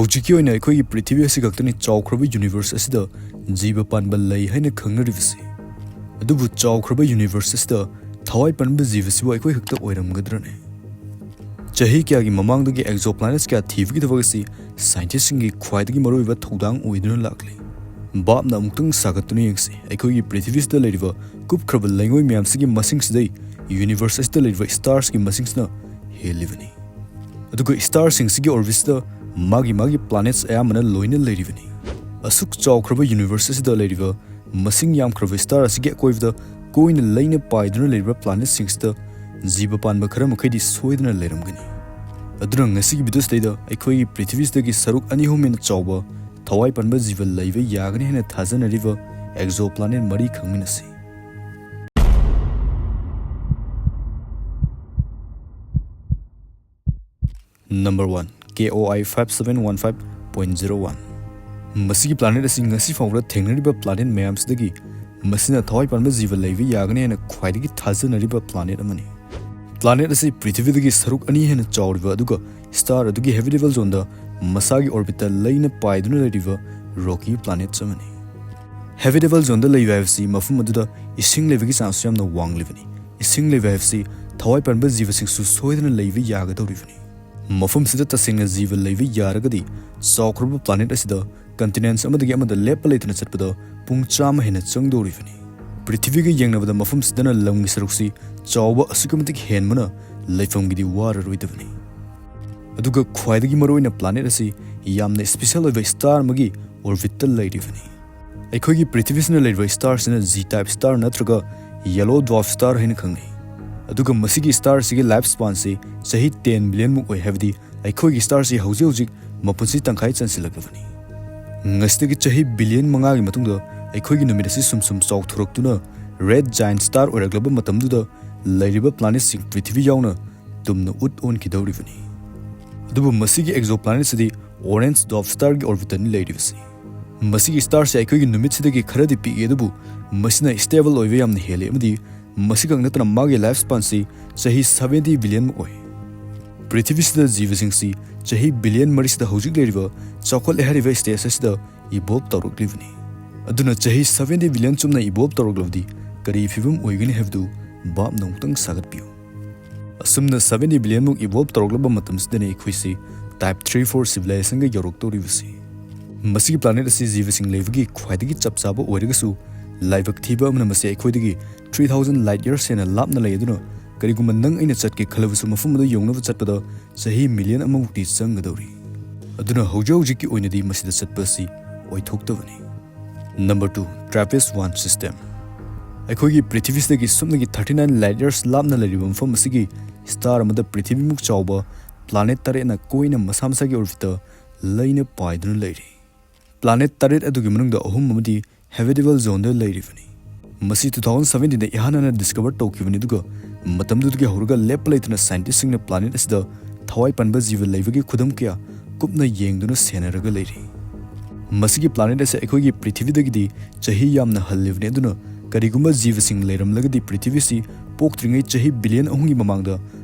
ꯍꯧꯖꯤꯛꯀꯤ ꯑꯣꯏꯅ ꯑꯩꯈꯣꯏꯒꯤ ꯄ꯭ꯔꯤꯊꯤꯕꯤ ꯑꯁꯤ ꯈꯛꯇꯅꯤ ꯆꯥꯎꯈ꯭ꯔꯕ ꯌꯨꯅꯤꯚꯔꯁ ꯑꯁꯤꯗ ꯖꯤꯕ ꯄꯥꯟꯕ ꯂꯩ ꯍꯥꯏꯅ ꯈꯪꯅꯔꯤꯕꯁꯤ ꯑꯗꯨꯕꯨ ꯆꯥꯎꯈ꯭ꯔꯕ ꯌꯨꯅꯤꯚꯔꯁ ꯑꯁꯤꯗ ꯊꯋꯥꯏ ꯄꯥꯟꯕ ꯖꯤꯕꯁꯤꯕꯨ ꯑꯩꯈꯣꯏ ꯈꯛꯇ ꯑꯣꯏꯔꯝꯒꯗ꯭ꯔꯅꯦ ꯆꯍꯤ ꯀꯌꯥꯒꯤ ꯃꯃꯥꯡꯗꯒꯤ ꯑꯦꯛꯖꯣꯄ꯭ꯂꯥꯅꯦꯠꯁ ꯀꯌꯥ ꯊꯤꯕꯒꯤ ꯊꯕꯛ ꯑꯁꯤ ꯁꯥꯏꯟꯇꯤꯁꯁꯤꯡꯒꯤ ꯈ꯭ꯋꯥꯏꯗꯒꯤ ꯃꯔꯨꯑꯣꯏꯕ ꯊꯧꯗꯥꯡ ꯑꯣꯏꯗꯨꯅ ꯂꯥꯛꯂꯤ ꯕꯥꯞꯅ ꯑꯃꯨꯛꯇꯪ ꯁꯥꯒꯠꯇꯨꯅ ꯌꯦꯡꯁꯤ ꯑꯩꯈꯣꯏꯒꯤ ꯄ꯭ꯔꯤꯊꯤꯕꯤꯁꯤꯗ ꯂꯩꯔꯤꯕ ꯀꯨꯞꯈ꯭ꯔꯕ ꯂꯩꯉꯣꯏ ꯃꯌꯥꯝꯁꯤꯒꯤ ꯃꯁꯤꯡꯁꯤꯗꯩ ꯌꯨꯅꯤꯚꯔꯁ ꯑꯁꯤꯗ ꯂꯩꯔꯤꯕ ꯁ꯭ꯇꯥꯔꯁꯀꯤ ꯃꯁꯤꯡꯁꯤꯅ ꯍꯦꯜꯂꯤꯕꯅꯤ ꯑꯗꯨꯒ ꯁ꯭ꯇꯥꯔꯁꯤꯡꯁꯤꯒꯤ ꯑꯣꯔꯕꯤꯠꯁꯤꯗ ꯃꯥꯒꯤ ꯄ꯭ꯂꯥꯅꯦꯠꯁ ꯑꯌꯥꯝꯕꯅ ꯂꯣꯏꯅ ꯂꯩꯔꯤꯕꯅꯤ ꯑꯁꯨꯛ ꯆꯥꯎꯈ꯭ꯔꯕ ꯌꯨꯅꯤꯚꯔꯁ ꯑꯁꯤꯗ ꯂꯩꯔꯤꯕ ꯃꯁꯤꯡ ꯌꯥꯝꯈ꯭ꯔꯕ ꯁ꯭ꯇꯥꯔ ꯑꯁꯤꯒꯤ ꯑꯀꯣꯏꯕꯗ ꯀꯣꯏꯅ ꯂꯩꯅ ꯄꯥꯏꯗꯨꯅ ꯂꯩꯔꯤꯕ ꯄ꯭ꯂꯥꯅꯦꯠꯁꯤꯡꯁꯤꯗ ꯖꯤꯕ ꯄꯥꯟꯕ ꯈꯔ ꯃꯈꯩꯗꯤ ꯁꯣꯏꯗꯅ ꯂꯩꯔꯝꯒꯅꯤ ꯑꯗꯨꯅ ꯉꯁꯤꯒꯤ ꯚꯤꯗꯤꯑꯣꯁꯤꯗ ꯑꯩꯈꯣꯏꯒꯤ ꯄ꯭ꯔꯤꯊꯤꯕꯤꯁꯤꯗꯒꯤ ꯁꯔꯨꯛ 2 ꯍꯦꯟꯅ ꯆꯥꯎꯕ ꯊꯋꯥꯏ ꯄꯥꯟꯕ ꯖꯤꯕ ꯂꯩꯕ ꯌꯥꯒꯅꯤ ꯍꯥꯏꯅ ꯊꯥꯖꯅꯔꯤꯕ ꯑꯦꯛꯖꯣꯄ꯭ꯂꯥꯅꯦꯠ 3 ꯈꯪꯃꯤꯟꯅꯁꯤ Number 1 KOI 5715.01 ꯃꯁꯤꯒꯤ ꯄ꯭ꯂꯥꯅꯦꯠ ꯑꯁꯤ ꯉꯁꯤ ꯐꯥꯎꯕꯗ ꯊꯦꯡꯅꯔꯤꯕ ꯄ꯭ꯂꯥꯅꯦꯠ ꯃꯌꯥꯝꯁꯤꯗꯒꯤ ꯃꯁꯤꯅ ꯊꯋꯥꯏ ꯄꯥꯟꯕ ꯖꯤꯕ ꯂꯩꯕ ꯌꯥꯒꯅꯤ ꯍꯥꯏꯅ ꯈ꯭ꯋꯥꯏꯗꯒꯤ ꯊꯥꯖꯅꯔꯤꯕ ꯄ꯭ꯂꯥꯅꯦꯠ ꯑꯃꯅꯤ ꯄ꯭ꯂꯥꯅꯦꯠ ꯑꯁꯤ ꯄ꯭ꯔꯤꯊꯤꯕꯤꯗꯒꯤ ꯁꯔꯨꯛ 2 ꯍꯦꯟꯅ ꯆꯥꯎꯔꯤꯕ ꯑꯗꯨꯒ ꯁ꯭ꯇꯥꯔ ꯑꯗꯨꯒꯤ ꯍꯦꯕꯤꯇꯦꯕꯜ ꯖꯣꯟꯗ ꯃꯁꯥꯒꯤ ꯑꯣꯔꯕꯤꯠꯇ ꯂꯩꯅ ꯄꯥꯏꯗꯨꯅ ꯂꯩꯔꯤꯕ ꯔꯣꯀꯤ ꯄ꯭ꯂꯥꯅꯦꯠ ꯑꯃꯅꯤ ꯍꯦꯕꯤꯇꯦꯕꯜ ꯖꯣꯟꯗ ꯂꯩꯕ ꯍꯥꯏꯕꯁꯤ ꯃꯐꯝ ꯑꯗꯨꯗ ꯏꯁꯤꯡ ꯂꯩꯕꯒꯤ ꯆꯥꯟꯁꯁꯨ ꯌꯥꯝꯅ ꯋꯥꯡꯂꯤꯕꯅꯤ ꯏꯁꯤꯡ ꯂꯩꯕ ꯍꯥꯏꯕꯁꯤ ꯊꯋꯥꯏ ꯄꯥꯟꯕ ꯖꯤꯕꯁꯤꯡꯁꯨ ꯁꯣꯏꯗꯅ ꯂꯩꯕ ꯌꯥꯒꯗꯧꯔꯤꯕꯅꯤ ꯃꯐꯝꯁꯤꯗ ꯇꯁꯦꯡꯅ ꯖꯤꯕ ꯂꯩꯕ ꯌꯥꯔꯒꯗꯤ ꯆꯥꯎꯈ꯭ꯔꯕ ꯄ꯭ꯂꯥꯅꯦꯠ ꯑꯁꯤꯗ ꯀꯟꯇꯤꯅꯦꯟꯠ ꯑꯃꯗꯒꯤ ꯑꯃꯗ ꯂꯦꯞꯄ ꯂꯩꯇꯅ ꯆꯠꯄꯗ ꯄꯨꯡ 100 ꯍꯦꯟꯅ ꯆꯪꯗꯧꯔꯤꯕꯅꯤ ꯄ꯭ꯔꯤꯊꯤꯕꯤꯒ ꯌꯦꯡꯅꯕꯗ ꯃꯐꯝꯁꯤꯗꯅ ꯂꯝꯒꯤ ꯁꯔꯨꯛꯁꯤ ꯆꯥꯎꯕ ꯑꯁꯨꯛꯀꯤ ꯃꯇꯤꯛ ꯍꯦꯟꯕꯅ ꯂꯩꯐꯝꯒꯤꯗꯤ ꯋꯥꯔꯔꯣꯏꯗꯕꯅꯤ ꯑꯗꯨꯒ ꯈ꯭ꯋꯥꯏꯗꯒꯤ ꯃꯔꯨꯑꯣꯏꯅ ꯄ꯭ꯂꯥꯅꯦꯠ ꯑꯁꯤ ꯌꯥꯝꯅ ꯁ꯭ꯄꯦꯁꯤꯌꯦꯜ ꯑꯣꯏꯕ ꯁ꯭ꯇꯥꯔ ꯑꯃꯒꯤ ꯑꯣꯔꯕꯤꯠꯇ ꯂꯩꯔꯤꯕꯅꯤ ꯑꯩꯈꯣꯏꯒꯤ ꯄ꯭ꯔꯤꯊꯤꯕꯤꯁꯤꯅ ꯂꯩꯔꯤꯕ ꯁ꯭ꯇꯥꯔꯁꯤꯅ ꯖꯤ ꯇꯥꯏꯞ ꯁ꯭ꯇꯥꯔ ꯅꯠꯇ꯭ꯔꯒ ꯌꯦꯂꯣ ꯗ꯭ꯋꯥꯔꯐ ꯁ꯭ꯇꯥꯔ ꯍꯥꯏꯅ ꯈꯪꯅꯩ ꯑꯗꯨꯒ ꯃꯁꯤꯒꯤ ꯁ꯭ꯇꯥꯔꯁꯤꯒꯤ ꯂꯥꯏꯐ ꯁ꯭ꯄꯥꯟꯁꯤ ꯆꯍꯤ 10 ꯕꯤꯂꯤꯌꯟꯃꯨꯛ ꯑꯣꯏ ꯍꯥꯏꯕꯗꯤ ꯑꯩꯈꯣꯏꯒꯤ ꯁ꯭ꯇꯥꯔꯁꯤ ꯍꯧꯖꯤꯛ ꯃꯄꯨꯟꯁꯤ ꯇꯪꯈꯥꯏ ꯆꯟꯁꯤꯜꯂꯛꯂꯕꯅꯤ ꯉꯁꯤꯗꯒꯤ ꯆꯍꯤ ꯕꯤꯂꯤꯌꯟ 5ꯒꯤ ꯃꯇꯨꯡꯗ ꯑꯩꯈꯣꯏꯒꯤ ꯅꯨꯃꯤꯠ ꯑꯁꯤ ꯁꯨꯝ ꯆꯥꯎꯊꯣꯔꯛꯇꯨꯅ ꯔꯦꯗ ꯖꯥꯏꯟꯠ ꯁ꯭ꯇꯥꯔ ꯑꯣꯏꯔꯛꯂꯕ ꯃꯇꯝꯗꯨꯗ ꯂꯩꯔꯤꯕ ꯄ꯭ꯂꯥꯅꯦꯠꯁꯤꯡ ꯄ꯭ꯔꯤꯊꯤꯕꯤ ꯌꯥꯎꯅ ꯇꯨꯝꯅ ꯑꯣꯟꯈꯤꯗꯧꯔꯤꯕꯅꯤ ꯑꯗꯨꯕꯨ ꯃꯁꯤꯒꯤ ꯑꯦꯛꯖꯣꯄ꯭ꯂꯥꯅꯦꯠꯁꯤꯗꯤ ꯑꯣꯔꯦꯟꯖ ꯗ꯭ꯋꯥꯔꯐ ꯁ꯭ꯇꯥꯔꯒꯤ ꯑꯣꯔꯕꯤꯠꯇꯅꯤ ꯂꯩꯔꯤꯕꯁꯤ ꯃꯁꯤꯒꯤ ꯁ꯭ꯇꯥꯔꯁꯤ ꯑꯩꯈꯣꯏꯒꯤ ꯅꯨꯃꯤꯠꯁꯤꯗꯒꯤ ꯈꯔꯗꯤ ꯄꯤꯛꯏ ꯑꯗꯨꯕꯨ ꯃꯁꯤꯅ ꯁ꯭ꯇꯦꯕꯜ ꯑꯣꯏꯕ ꯌꯥꯝꯅ ꯍꯦꯜꯂꯤ ꯑꯃꯗꯤ ꯃꯁꯤꯈꯛ ꯅꯠꯇꯅ ꯃꯥꯒꯤ ꯂꯥꯏꯐ ꯁ꯭ꯄꯥꯟꯁꯤ ꯆꯍꯤ 70 ꯕꯤꯂꯤꯌꯟꯃꯨꯛ ꯑꯣꯏ ꯄ꯭ꯔꯤꯊꯤꯕꯤꯁꯤꯗ ꯖꯤꯕꯁꯤꯡꯁꯤ ꯆꯍꯤ ꯕꯤꯂꯤꯌꯟ 4 ꯍꯧꯖꯤꯛ ꯂꯩꯔꯤꯕ ꯆꯥꯎꯈꯠꯂꯦ ꯍꯥꯏꯔꯤꯕ ꯁ꯭ꯇꯦꯖ ꯑꯁꯤꯗ ꯏꯚꯣꯜꯕ ꯇꯧꯔꯛꯂꯤꯕꯅꯤ ꯑꯗꯨꯅ ꯆꯍꯤ 70 ꯕꯤꯂꯤꯌꯟ ꯆꯨꯝꯅ ꯏꯚꯣꯜꯕ ꯇꯧꯔꯛꯂꯕꯗꯤ ꯀꯔꯤ ꯐꯤꯕꯝ ꯑꯣꯏꯒꯅꯤ ꯍꯥꯏꯕꯗꯨ ꯕꯥꯞꯅ ꯑꯃꯨꯛꯇꯪ ꯁꯥꯒꯠꯄꯤꯌꯨ ꯑꯁꯨꯝꯅ 70 ꯕꯤꯂꯤꯌꯟꯃꯨꯛ ꯏꯚꯣꯜꯕ ꯇꯧꯔꯛꯂꯕ ꯃꯇꯝꯁꯤꯗꯅꯤ ꯑꯩꯈꯣꯏꯁꯤ ꯇꯥꯏꯞ 3-4 ꯁꯤꯚꯤꯂꯥꯏꯖꯦꯁꯟꯒ ꯌꯧꯔꯛꯇꯧꯔꯤꯕꯁꯤ ꯃꯁꯤꯒꯤ ꯄ꯭ꯂꯥꯅꯦꯠ ꯑꯁꯤ ꯖꯤꯕꯁꯤꯡ ꯂꯩꯕꯒꯤ ꯈ꯭ꯋꯥꯏꯗꯒꯤ ꯆꯞ ꯆꯥꯕ ꯑꯣꯏꯔꯒꯁꯨ ꯂꯥꯏꯕꯛ ꯊꯤꯕ ꯑꯃꯅ ꯃꯁꯤ ꯑꯩꯈꯣꯏꯗꯒꯤ 3000 ꯂꯥꯏꯠ ꯌꯔꯁ ꯍꯦꯟꯅ ꯂꯥꯞꯅ ꯂꯩ ꯑꯗꯨꯅ ꯀꯔꯤꯒꯨꯝꯕ ꯅꯪ ꯑꯩꯅ ꯆꯠꯀꯦ ꯈꯜꯂꯕꯁꯨ ꯃꯐꯝ ꯑꯗꯨ ꯌꯧꯅꯕ ꯆꯠꯄꯗ ꯆꯍꯤ ꯃꯤꯂꯤꯌꯟ 1ꯃꯨꯛꯇꯤ ꯆꯪꯒꯗꯧꯔꯤ ꯑꯗꯨꯅ ꯍꯧꯖꯤꯛꯀꯤ ꯑꯣꯏꯅꯗꯤ ꯃꯁꯤꯗ ꯆꯠꯄ ꯑꯁꯤ ꯑꯣꯏꯊꯣꯛꯇꯕꯅꯤ Number 2 TRAPPIST-1 System ꯑꯩꯈꯣꯏꯒꯤ ꯄ꯭ꯔꯤꯊꯤꯕꯤꯁꯤꯗꯒꯤ ꯁꯨꯞꯅꯒꯤ 39 ꯂꯥꯏꯠ ꯌꯔꯁ ꯂꯥꯞꯅ ꯂꯩꯔꯤꯕ ꯃꯐꯝ ꯑꯁꯤꯒꯤ ꯁ꯭ꯇꯥꯔ ꯑꯃꯗ ꯄ꯭ꯔꯤꯊꯤꯕꯤꯃꯨꯛ ꯆꯥꯎꯕ ꯄ꯭ꯂꯥꯅꯦꯠ 9ꯅ ꯀꯣꯏꯅ ꯃꯁꯥ ꯃꯁꯥꯒꯤ ꯑꯣꯔꯕꯤꯠꯇ ꯂꯩꯅ ꯄꯥꯏꯗꯨꯅ ꯂꯩꯔꯤ ꯄ꯭ꯂꯥꯅꯦꯠ 9 ꯑꯗꯨꯒꯤ ꯃꯅꯨꯡꯗ 3 ꯑꯃꯗꯤ ꯍꯦꯕꯤꯇꯦꯕꯜ ꯖꯣꯟꯗ ꯂꯩꯔꯤꯕꯅꯤ ꯃꯁꯤ 2017ꯗ ꯏꯍꯥꯟ ꯍꯥꯟꯅ ꯗꯤꯁꯀꯚꯔ ꯇꯧꯈꯤꯕꯅꯤ ꯑꯗꯨꯒ ꯃꯇꯝꯗꯨꯗꯒꯤ ꯍꯧꯔꯒ ꯂꯦꯞꯄ ꯂꯩꯇꯅ ꯁꯥꯏꯟꯇꯤꯁꯁꯤꯡꯅ ꯄ꯭ꯂꯥꯅꯦꯠ ꯑꯁꯤꯗ ꯊꯋꯥꯏ ꯄꯥꯟꯕ ꯖꯤꯕ ꯂꯩꯕꯒꯤ ꯈꯨꯗꯝ ꯀꯌꯥ ꯀꯨꯞꯅ ꯌꯦꯡꯗꯨꯅ ꯁꯦꯟꯅꯔꯒ ꯂꯩꯔꯤ ꯃꯁꯤꯒꯤ ꯄ꯭ꯂꯥꯅꯦꯠ ꯑꯁꯤ ꯑꯩꯈꯣꯏꯒꯤ ꯄ꯭ꯔꯤꯊꯤꯕꯤꯗꯒꯤꯗꯤ ꯆꯍꯤ ꯌꯥꯝꯅ ꯍꯜꯂꯤꯕꯅꯤ ꯑꯗꯨꯅ ꯀꯔꯤꯒꯨꯝꯕ ꯖꯤꯕꯁꯤꯡ ꯂꯩꯔꯝꯂꯒꯗꯤ ꯄ꯭ꯔꯤꯊꯤꯕꯤꯁꯤ ꯄꯣꯛꯇ꯭ꯔꯤꯉꯩ ꯆꯍꯤ ꯕꯤꯂꯤꯌꯟ 3ꯒꯤ ꯃꯃꯥꯡꯗ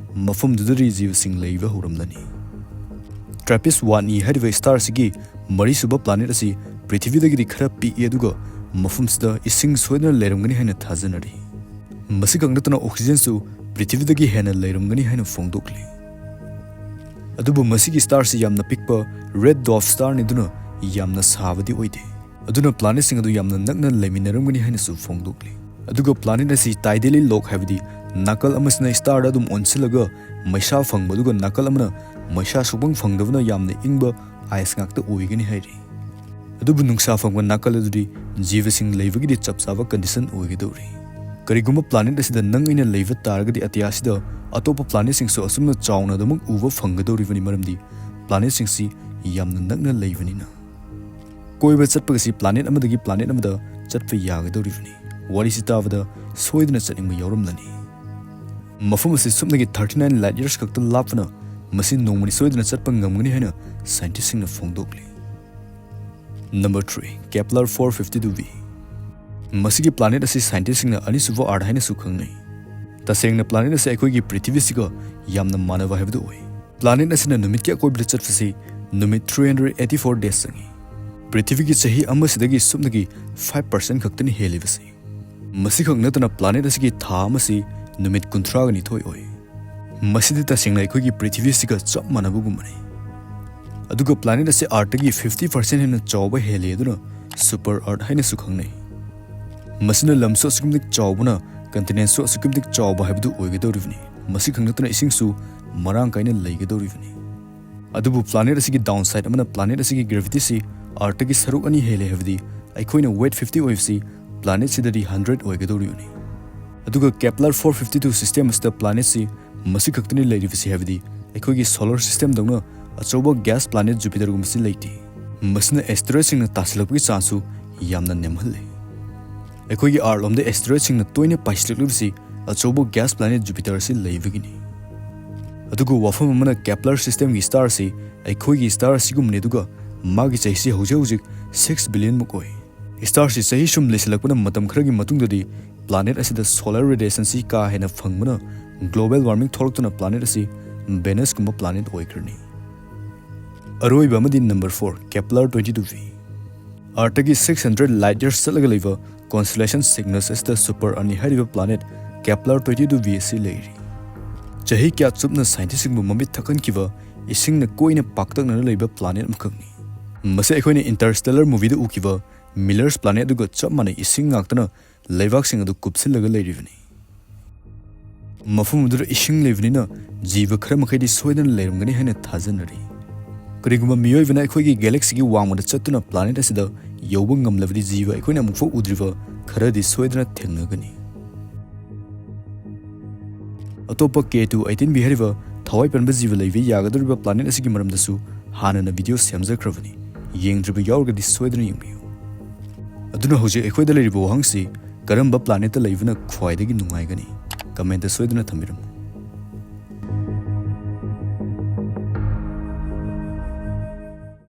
ꯃꯐꯝꯗꯨꯗꯗꯤ ꯖꯤꯕꯁꯤꯡ ꯂꯩꯕ ꯍꯧꯔꯝꯂꯅꯤ TRAPPIST-1e ꯍꯥꯏꯔꯤꯕ ꯁ꯭ꯇꯥꯔ ꯑꯁꯤꯒꯤ 3ꯁꯨꯕ ꯄ꯭ꯂꯥꯅꯦꯠ ꯑꯁꯤ ꯄ꯭ꯔꯤꯊꯤꯕꯤꯗꯒꯤꯗꯤ ꯈꯔ ꯄꯤꯛꯏ ꯑꯗꯨꯒ ꯃꯐꯝꯁꯤꯗ ꯏꯁꯤꯡ ꯁꯣꯏꯗꯅ ꯂꯩꯔꯝꯒꯅꯤ ꯍꯥꯏꯅ ꯊꯥꯖꯅꯔꯤ ꯃꯁꯤꯈꯛ ꯅꯠꯇꯅ ꯑꯣꯛꯁꯤꯖꯦꯟꯁꯨ ꯄ꯭ꯔꯤꯊꯤꯕꯤꯗꯒꯤ ꯍꯦꯟꯅ ꯂꯩꯔꯝꯒꯅꯤ ꯍꯥꯏꯅ ꯐꯣꯡꯗꯣꯛꯂꯤ ꯑꯗꯨꯕꯨ ꯃꯁꯤꯒꯤ ꯁ꯭ꯇꯥꯔꯁꯤ ꯌꯥꯝꯅ ꯄꯤꯛꯄ ꯔꯦꯗ ꯗ꯭ꯋꯥꯔꯐ ꯁ꯭ꯇꯥꯔꯅꯤ ꯑꯗꯨꯅ ꯌꯥꯝꯅ ꯁꯥꯕꯗꯤ ꯑꯣꯏꯗꯦ ꯑꯗꯨꯅ ꯄ꯭ꯂꯥꯅꯦꯠꯁꯤꯡ ꯑꯗꯨ ꯌꯥꯝꯅ ꯅꯛꯅ ꯂꯩꯃꯤꯟꯅꯔꯝꯒꯅꯤ ꯍꯥꯏꯅꯁꯨ ꯐꯣꯡꯗꯣꯛꯂꯤ ꯑꯗꯨꯒ ꯄ꯭ꯂꯥꯅꯦꯠ ꯑꯁꯤ ꯇꯥꯏꯗꯦꯂꯤ ꯂꯣꯛ ꯍꯥꯏꯕꯗꯤ ꯅꯥꯀꯜ ꯑꯃꯁꯤꯅ ꯁ꯭ꯇꯥꯔꯗ ꯑꯗꯨꯝ ꯑꯣꯟꯁꯤꯜꯂꯒ ꯃꯩꯁꯥ ꯐꯪꯕ ꯑꯗꯨꯒ ꯅꯥꯀꯜ ꯑꯃꯅ ꯃꯩꯁꯥ ꯁꯨꯡꯐꯪ ꯐꯪꯗꯕꯅ ꯌꯥꯝꯅ ꯏꯪꯕ ꯑꯥꯏꯁ ꯉꯥꯛꯇ ꯑꯣꯏꯒꯅꯤ ꯍꯥꯏꯔꯤ ꯑꯗꯨꯕꯨ ꯅꯨꯡꯁꯥ ꯐꯪꯕ ꯅꯥꯀꯜ ꯑꯗꯨꯗꯤ ꯖꯤꯕꯁꯤꯡ ꯂꯩꯕꯒꯤꯗꯤ ꯆꯞ ꯆꯥꯕ ꯀꯟꯗꯤꯁꯟ ꯑꯣꯏꯒꯗꯧꯔꯤ ꯀꯔꯤꯒꯨꯝꯕ ꯄ꯭ꯂꯥꯅꯦꯠ ꯑꯁꯤꯗ ꯅꯪ ꯑꯩꯅ ꯂꯩꯕ ꯇꯥꯔꯒꯗꯤ ꯑꯇꯤꯌꯥꯁꯤꯗ ꯑꯇꯣꯞꯄ ꯄ꯭ꯂꯥꯅꯦꯠꯁꯤꯡꯁꯨ ꯑꯁꯨꯝꯅ ꯆꯥꯎꯅ ꯑꯗꯨꯃꯛ ꯎꯕ ꯐꯪꯒꯗꯧꯔꯤꯕꯅꯤ ꯃꯔꯝꯗꯤ ꯄ꯭ꯂꯥꯅꯦꯠꯁꯤꯡꯁꯤ ꯌꯥꯝꯅ ꯅꯛꯅ ꯂꯩꯕꯅꯤꯅ ꯀꯣꯏꯕ ꯆꯠꯄꯒꯁꯤ ꯄ꯭ꯂꯥꯅꯦꯠ ꯑꯃꯗꯒꯤ ꯄ꯭ꯂꯥꯅꯦꯠ ꯑꯃꯗ ꯆꯠꯄ ꯌꯥꯒꯗꯧꯔꯤꯕꯅꯤ ꯋꯥꯔꯤꯁꯤ ꯇꯥꯕꯗ ꯁꯣꯏꯗꯅ ꯆꯠꯅꯤꯡꯕ ꯌꯥꯎꯔꯝꯂꯅꯤ ꯃꯐꯝ ꯑꯁꯤ ꯁꯨꯞꯅꯒꯤ 39 ꯂꯥꯏꯠ ꯌꯔꯁ ꯈꯛꯇ ꯂꯥꯞꯄꯅ ꯃꯁꯤ ꯅꯣꯡꯃꯗꯤ ꯁꯣꯏꯗꯅ ꯆꯠꯄ ꯉꯝꯒꯅꯤ ꯍꯥꯏꯅ ꯁꯥꯏꯟꯇꯤꯁꯁꯤꯡꯅ ꯐꯣꯡꯗꯣꯛꯂꯤ Number 3 Kepler 452b ꯃꯁꯤꯒꯤ ꯄ꯭ꯂꯥꯅꯦꯠ ꯑꯁꯤ ꯁꯥꯏꯟꯇꯤꯁꯁꯤꯡꯅ ꯑꯅꯤꯁꯨꯕ ꯑꯥꯔꯊ ꯍꯥꯏꯅꯁꯨ ꯈꯪꯅꯩ ꯇꯁꯦꯡꯅ ꯄ꯭ꯂꯥꯅꯦꯠ ꯑꯁꯤ ꯑꯩꯈꯣꯏꯒꯤ ꯄ꯭ꯔꯤꯊꯤꯕꯤꯁꯤꯒ ꯌꯥꯝꯅ ꯃꯥꯟꯅꯕ ꯍꯥꯏꯕꯗꯨ ꯑꯣꯏ ꯄ꯭ꯂꯥꯅꯦꯠ ꯑꯁꯤꯅ ꯅꯨꯃꯤꯠꯀꯤ ꯑꯀꯣꯏꯕꯗ ꯆꯠꯄꯁꯤ नुमित 384 days संगी पृथ्वी की चाही अमसिदगी सुमदगी 5% खक्तनी हेलिबसी मसी खंगनतना प्लानेट असगी था मसी नुमित 30 थोय ओय मसिदि तसिंगना अखोगी पृथ्वी सिगा चप मानबुगुमने अदुगा प्लानेट असे आर्टगी 50% हेन चौबा हेले अदुना सुपर अर्थ हाइना सुखंगनै मसिना लमसो असुकुमदिक चौबना कंटिनेंट्सो असुकुमदिक चौबा हाइबदु ओयगदौरिबनि मसी खंगनतना इसिंगसु मरांग काइना लैगदौरिबनि अदुबु प्लानेट असगी डाउनसाइड अमना प्लानेट असगी ग्रेविटी सी आर्टगी सरुक अनि हेले हबदि अखोइना वेट 50 ओइफसी प्लानेट सिदरी 100 ओयगदौरिबनि अदुगा केप्लर 452 सिस्टम अस्त प्लानेट सी मसी खक्तनि लैरिबसि हबदि अखोइगी सोलर सिस्टम दौना अचौबा गैस प्लानेट जुपिटर गुमसि लैति मसिना asteroid सिंगना तासलपगी चांसु यामना नेमहले अखोइगी आर्लोमदे asteroid सिंगना तोइने पाइसलकलिबसि अचौबा gas planet Jupiter सि लैबगिनि अदुगु वाफम अमना केप्लर सिस्टम की स्टार सि अखोइगी स्टार सिगुमने दुगा मागी चैसी हौजिक 6 बिलियन मुकोय स्टार सि सही सुम लेसलकपना मतम खरगी मतुंगदि प्लानेट असिदा सोलर रेडिएशन सि का हेना फंगमना ग्लोबल वार्मिंग थोलक्तना प्लानेट असि वेनस कुम प्लानेट ओइखरनि अरोइबा मदि नंबर 4 केप्लर 22v आर्टगी 600 लाइट इयर्स चलगा लेबा constellation Cygnus as the super अनि हाइरिबा प्लानेट केप्लर 22v सि लेरि चाही क्या चुपना साइंटिस्ट बु ममित थकन किबा इसिंगना कोइना पाक्तकना लेबा प्लानेट मखंगनि मसे अखोइने इंटरस्टेलर मूवी दु उकिबा मिलर्स प्लानेट दुग चप माने इसिंग गाक्तना लेबाक सिंग दु कुपसिलगा लेरिबनि मफुम दुर इसिंग लेबनिना जीव खर मखैदि सोइदन लेरमगनि हाइना थाजनरि करिगुम मियोइबना अखोइगी गैलेक्सी की वांगमदा चतुना प्लानेट असिदा यौब ngamlabdi जीव अखोइना मुफो उद्रिबा खरदि सोइदना थेंगनगनि अतोपा K2 18 बिहारिबा थवाई पनबा जीव लैबे यागदौरिबा प्लानेट असिगी मरमदसु हानना वीडियो सेमजख्रबनि येंद्रिबा यावरगदि सोइदना यंबियु अदुना होजे अखोइदा लेरिबा वहंगसि करम्बा प्लानेट लैबना ख्वाइदगी नुंगाइगनि कमेंट सोइदना थमिरम